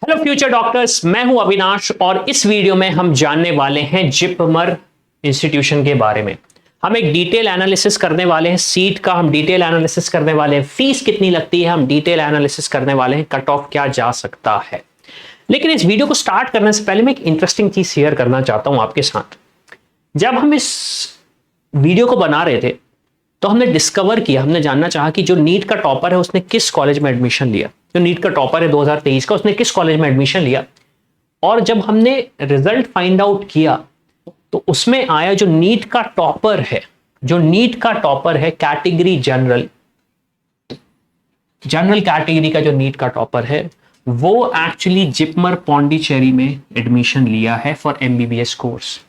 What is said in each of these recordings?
Hello future doctors, मैं हूं अविनाश और इस वीडियो में हम जानने वाले हैं जिपमर इंस्टीट्यूशन के बारे में। हम एक डिटेल एनालिसिस करने वाले हैं, सीट का हम डिटेल एनालिसिस करने वाले हैं, फीस कितनी लगती है हम डिटेल एनालिसिस करने वाले हैं, कट ऑफ क्या जा सकता है। लेकिन इस वीडियो को स्टार्ट करने से पहले मैं एक इंटरेस्टिंग चीज शेयर करना चाहता हूं आपके साथ। जब हम इस वीडियो को बना रहे थे तो हमने डिस्कवर किया, हमने जानना चाहा कि जो नीट का टॉपर है उसने किस कॉलेज में एडमिशन लिया। जो नीट का टॉपर है 2023 का, उसने किस कॉलेज में एडमिशन लिया। और जब हमने रिजल्ट फाइंड आउट किया तो उसमें आया जो नीट का टॉपर है, जो नीट का टॉपर है कैटेगरी जनरल कैटेगरी का जो नीट का टॉपर है वो एक्चुअली जिपमर पौंडीचेरी में एडमिशन लिया है फॉर एमबीबीएस कोर्स।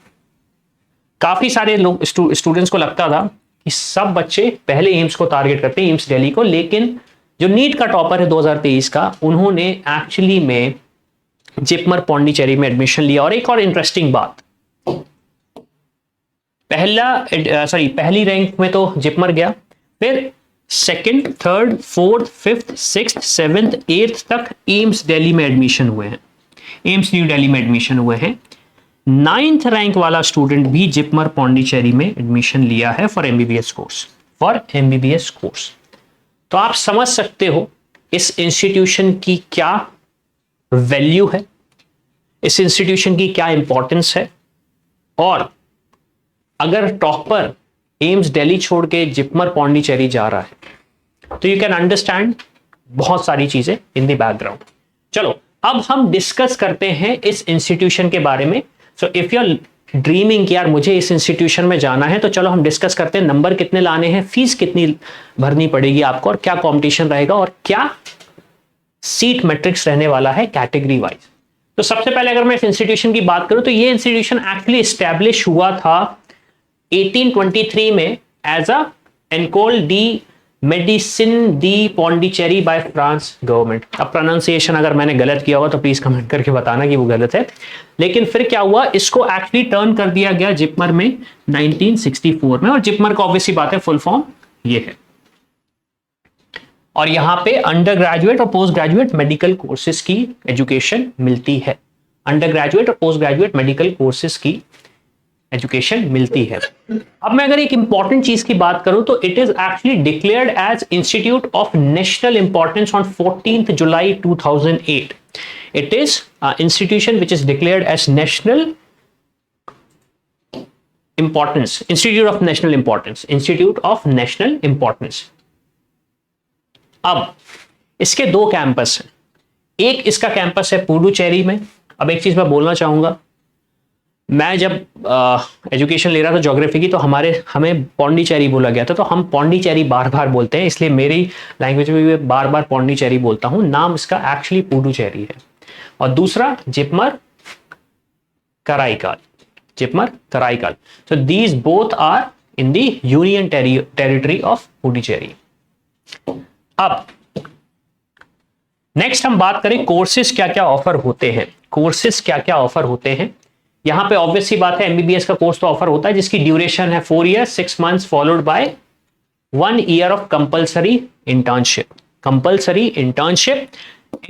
काफी सारे लोग स्टूडेंट्स को लगता था कि सब बच्चे पहले एम्स को टारगेट करते हैं, एम्स दिल्ली को, लेकिन जो नीट का टॉपर है 2023 का, उन्होंने एक्चुअली में जिपमर पौंडीचेरी में एडमिशन लिया। और एक और इंटरेस्टिंग बात, पहली रैंक में तो जिपमर गया, फिर second, third, fourth, fifth, sixth, seventh, eighth तक एम्स दिल्ली में एडमिशन हुए हैं, एम्स न्यू दिल्ली में एडमिशन हुए हैं। 9th रैंक वाला स्टूडेंट भी जिपमर पौंडीचेरी में एडमिशन लिया है फॉर एमबीबीएस कोर्स। तो आप समझ सकते हो इस इंस्टीट्यूशन की क्या वैल्यू है, इस इंस्टीट्यूशन की क्या इंपॉर्टेंस है। और अगर टॉपर एम्स दिल्ली छोड़ के जिपमर पौंडीचेरी जा रहा है तो यू कैन अंडरस्टैंड बहुत सारी चीजें इन द बैकग्राउंड। चलो अब हम डिस्कस करते हैं इस इंस्टीट्यूशन के बारे में। So if you are dreaming कि यार मुझे इस इंस्टीट्यूशन में जाना है, तो चलो हम डिस्कस करते हैं नंबर कितने लाने हैं, फीस कितनी भरनी पड़ेगी आपको, और क्या कंपटीशन रहेगा, और क्या सीट मैट्रिक्स रहने वाला है कैटेगरी वाइज। तो सबसे पहले अगर मैं इस इंस्टीट्यूशन की बात करूं तो ये इंस्टीट्यूशन एक्चुअली एस्टैब्लिश हुआ था 1823 में एज अ एनकोल डी मेडिसिन दी पौंडीचेरी बाय फ्रांस गवर्नमेंट। अब प्रोनाउंसिएशन अगर मैंने गलत किया होगा तो प्लीज कमेंट करके बताना कि वो गलत है। लेकिन फिर क्या हुआ, इसको एक्चुअली टर्न कर दिया गया जिपमर में 1964 में, और जिपमर का ऑब्वियसली बात है फुल फॉर्म ये है। और यहां पे अंडर ग्रेजुएट और पोस्ट ग्रेजुएट मेडिकल कोर्सेज की एजुकेशन मिलती है, अंडर ग्रेजुएट और पोस्ट ग्रेजुएट मेडिकल कोर्सेज की एजुकेशन मिलती है। अब मैं अगर एक इंपॉर्टेंट चीज की बात करूं तो it is actually declared as institute of national importance on 14th July 2008। It is institution which is declared as national importance, institute of national importance, institute of national importance. अब इसके दो कैंपस हैं, एक इसका कैंपस है पुडुचेरी में। अब एक चीज मैं बोलना चाहूंगा, मैं जब एजुकेशन ले रहा था ज्योग्राफी की तो हमें पौंडीचेरी बोला गया था, तो हम पौंडीचेरी बार बार बोलते हैं, इसलिए मेरी लैंग्वेज में भी बार बार पौंडीचेरी बोलता हूं। नाम इसका एक्चुअली पुडुचेरी है। और दूसरा JIPMER Karaikal, JIPMER Karaikal. So these both are in the union territory of Puducherry. अब नेक्स्ट हम बात करें कोर्सेज क्या क्या ऑफर होते हैं, कोर्सेज क्या क्या ऑफर होते हैं। यहां पे ऑब्वियसली बात है एमबीबीएस का कोर्स तो ऑफर होता है जिसकी ड्यूरेशन है 4 years 6 months followed by 1 year of compulsory internship. Compulsory internship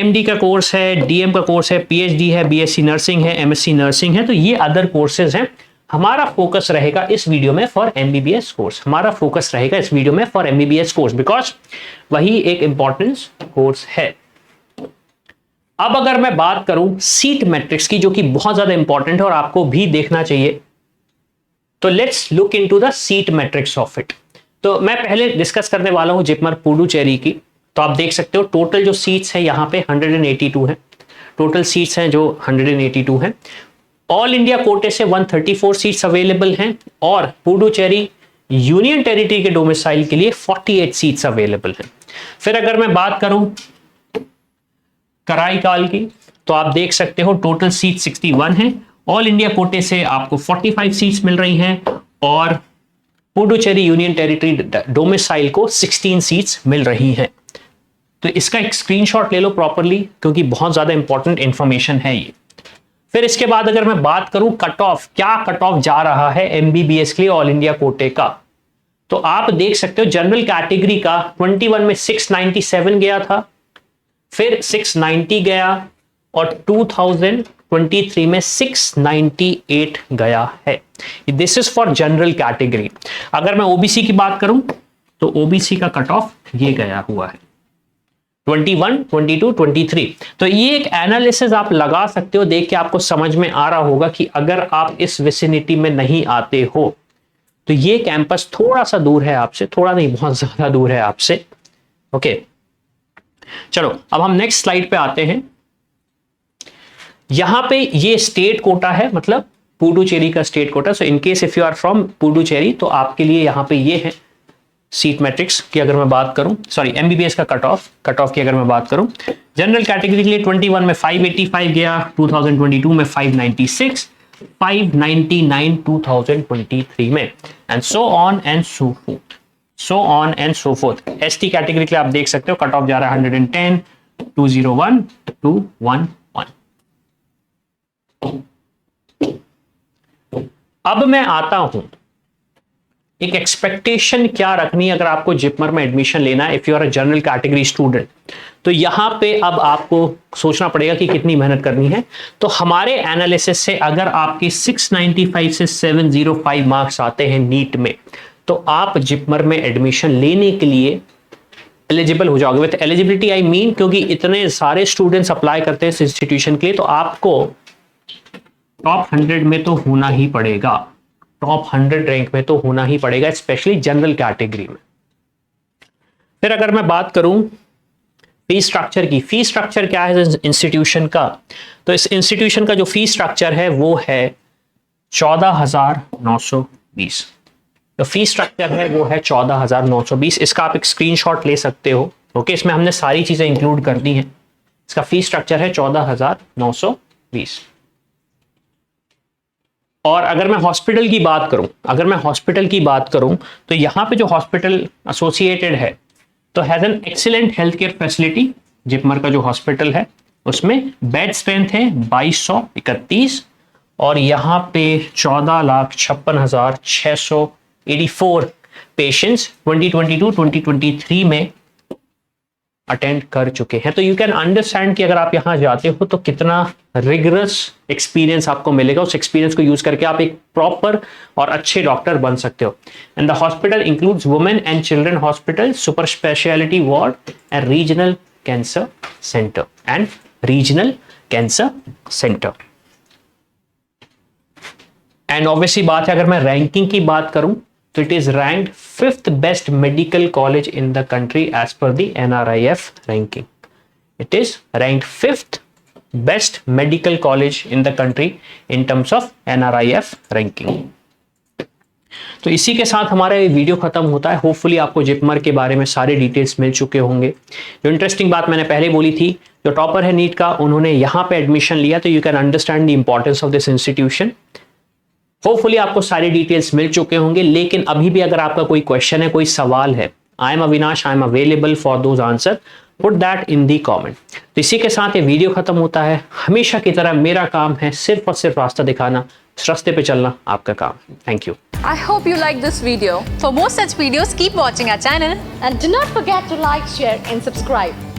MD का कोर्स है, डीएम का कोर्स है, पीएचडी है, बीएससी नर्सिंग है, एमएससी नर्सिंग है। तो ये अदर कोर्सेज हैं। हमारा फोकस रहेगा इस वीडियो में फॉर एमबीबीएस कोर्स, हमारा फोकस रहेगा इस वीडियो में फॉर एमबीबीएस कोर्स, बिकॉज वही एक इंपॉर्टेंस कोर्स है। अब अगर मैं बात करूं सीट मैट्रिक्स की, जो कि बहुत ज्यादा इंपॉर्टेंट है और आपको भी देखना चाहिए, तो let's look into the seat matrix of it. तो मैं पहले डिस्कस करने वाला हूं जिपमर पुडुचेरी की। तो आप देख सकते हो टोटल जो सीट्स है यहां पे 182 है, टोटल सीट्स हैं जो 182 हैं। ऑल इंडिया कोटे से 134 सीट्स अवेलेबल हैं, और पुडुचेरी यूनियन टेरिटरी के डोमिसाइल के लिए 48 सीट्स अवेलेबल हैं। फिर अगर मैं बात करूं कराईकाल की, तो आप देख सकते हो टोटल सीट 61 है, ऑल इंडिया कोटे से आपको 45 सीट्स मिल रही हैं, और पुडुचेरी यूनियन टेरिटरी डोमिसाइल को 16 सीट्स मिल रही हैं। तो इसका एक स्क्रीनशॉट ले लो प्रॉपरली, क्योंकि बहुत ज्यादा इंपॉर्टेंट इंफॉर्मेशन है ये। फिर इसके बाद अगर मैं बात करूं कट ऑफ, क्या कट ऑफ जा रहा है एमबीबीएस के लिए ऑल इंडिया कोटे का, तो आप देख सकते हो जनरल कैटेगरी का 21 में 697 गया था, फिर 690 गया, और 2023 में 698 गया है। This is for general category. अगर मैं ओबीसी की बात करूं तो ओबीसी का कट ऑफ ये गया हुआ है 21, 22, 23। तो ये एक एनालिसिस आप लगा सकते हो, देख के आपको समझ में आ रहा होगा कि अगर आप इस विसिनिटी में नहीं आते हो तो ये कैंपस थोड़ा सा दूर है आपसे, थोड़ा नहीं बहुत ज्यादा दूर है आपसे। ओके, चलो अब हम नेक्स्ट स्लाइड पे आते हैं। यहां पे ये स्टेट कोटा है, मतलब पुडुचेरी का state quota. So in case if you are from Puducherry तो आपके लिए यहां पे ये है सीट मैट्रिक्स की अगर मैं बात करूं, सॉरी एमबीबीएस का कट ऑफ की अगर मैं बात करूं। जनरल कैटेगरी के लिए 21 में 585 गया, 2022 में 596, 599 2023 में, and so on and so fourth. ST category के लिए आप देख सकते हो कट ऑफ जा रहा है 110, 201, 211। अब मैं आता हूं एक एक्सपेक्टेशन क्या रखनी है अगर आपको जिपमर में एडमिशन लेना है, if you are a general category student. तो यहां पे अब आपको सोचना पड़ेगा कि कितनी मेहनत करनी है। तो हमारे एनालिसिस से अगर आपके 695 से 705 मार्क्स आते हैं नीट में, तो आप जिपमर में एडमिशन लेने के लिए एलिजिबल हो जाओगे। विद एलिजिबिलिटी आई मीन, क्योंकि इतने सारे स्टूडेंट्स अप्लाई करते हैं इस इंस्टीट्यूशन के लिए, तो आपको टॉप 100 में तो होना ही पड़ेगा, टॉप 100 रैंक में तो होना ही पड़ेगा, स्पेशली जनरल कैटेगरी में। फिर अगर मैं बात करूं फीस स्ट्रक्चर की, फीस स्ट्रक्चर क्या है इंस्टीट्यूशन का, तो इस इंस्टीट्यूशन का जो फीस स्ट्रक्चर है वो है 14,920। तो फीस स्ट्रक्चर है वो है 14,920। इसका आप एक स्क्रीनशॉट ले सकते हो। ओके, इसमें हमने सारी चीजें इंक्लूड कर दी हैं। इसका फीस स्ट्रक्चर है 14,920। और अगर मैं हॉस्पिटल की बात करूं, तो यहां पे जो हॉस्पिटल एसोसिएटेड है तो has an excellent health care facility. JIPMER का जो हॉस्पिटल है उसमें बेड स्ट्रेंथ है 2231 और यहां पे 14,56,684 पेशेंट्स 2022-2023 में अटेंड कर चुके हैं। तो यू कैन अंडरस्टैंड कि अगर आप यहां जाते हो तो कितना रिगरस एक्सपीरियंस आपको मिलेगा। उस एक्सपीरियंस को यूज करके आप एक प्रॉपर और अच्छे डॉक्टर बन सकते हो। And the hospital includes women and children hospital, super speciality ward and regional cancer centre. And obviously बात है, अगर मैं रैंकिंग की बात करूं तो it is ranked 5th best medical college in the country as per the NRIF ranking. It is ranked 5th best medical college in the country in terms of NRIF ranking. तो इसी के साथ हमारा ये वीडियो खत्म होता है। Hopefully आपको जिपमर के बारे में सारे डिटेल्स मिल चुके होंगे। जो इंटरेस्टिंग बात मैंने पहले बोली थी, जो टॉपर है नीट का उन्होंने यहाँ पे एडमिशन लिया, तो you can understand the importance of this institution. Hopefully आपको सारे डिटेल्स मिल चुके होंगे, लेकिन अभी भी अगर आपका कोई क्वेश्चन है, कोई सवाल है, I am Avinash, I am available for those answer, put that in the comment. तो इसी के साथ ये वीडियो खत्म होता है। हमेशा की तरह मेरा काम है सिर्फ और सिर्फ रास्ता दिखाना, इस रास्ते पे चलना आपका काम है। Thank you. I hope you like this video. For more such videos, keep watching our channel and do not forget to like, share and subscribe.